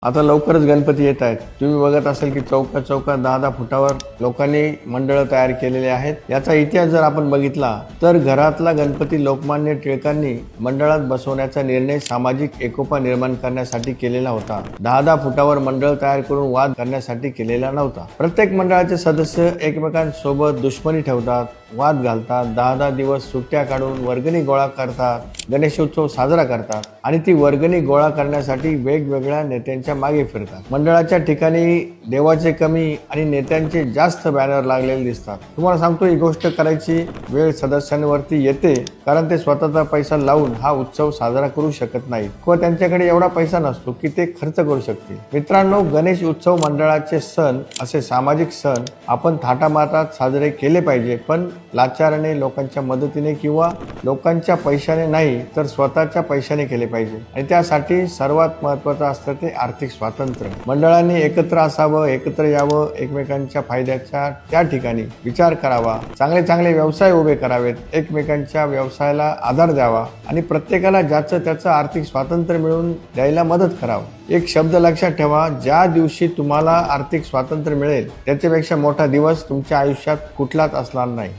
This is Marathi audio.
आता लवकरच गणपती येत आहेत. तुम्ही बघत असाल की चौकात 10-10 फुटावर लोकांनी मंडळं तयार केलेले आहेत. याचा इतिहास जर आपण बघितला तर घरातला गणपती लोकमान्य टिळकांनी मंडळात बसवण्याचा निर्णय सामाजिक एकोपा निर्माण करण्यासाठी केलेला होता. 10-10 फुटावर मंडळ तयार करून वाद करण्यासाठी केलेला नव्हता. प्रत्येक मंडळाचे सदस्य एकमेकांसोबत दुश्मनी ठेवतात, वाद घालतात, 10-10 दिवस सुट्ट्या काढून वर्गणी गोळा करतात, गणेशोत्सव साजरा करतात आणि ती वर्गणी गोळा करण्यासाठी वेगवेगळ्या नेत्यांच्या मागे फिरतात. मंडळाच्या ठिकाणी देवाचे कमी आणि नेत्यांचे जास्त बॅनर लागलेले दिसतात. तुम्हाला सांगतो, ही गोष्ट करायची वेळ सदस्यांवरती येते, कारण ते स्वतःचा पैसा लावून हा उत्सव साजरा करू शकत नाहीत किंवा त्यांच्याकडे एवढा पैसा नसतो की ते खर्च करू शकतील. मित्रांनो, गणेश उत्सव मंडळाचे सण, असे सामाजिक सण आपण थाटामाटात साजरे केले पाहिजे, पण लाचाराने, लोकांच्या मदतीने किंवा लोकांच्या पैशाने नाही, तर स्वतःच्या पैशाने केले पाहिजे. आणि त्यासाठी सर्वात महत्त्वाचं असतं ते आर्थिक स्वातंत्र्य. मंडळांनी एकत्र असावं, एकत्र यावं, एकमेकांच्या फायद्याच्या त्या ठिकाणी विचार करावा, चांगले चांगले व्यवसाय उभे करावेत, एकमेकांच्या व्यवसायाला आधार द्यावा आणि प्रत्येकाला ज्याचं त्याचं आर्थिक स्वातंत्र्य मिळवून द्यायला मदत करावं. एक शब्द लक्षात ठेवा, ज्या दिवशी तुम्हाला आर्थिक स्वातंत्र्य मिळेल त्याच्यापेक्षा मोठा दिवस तुमच्या आयुष्यात कुठलाच असणार नाही.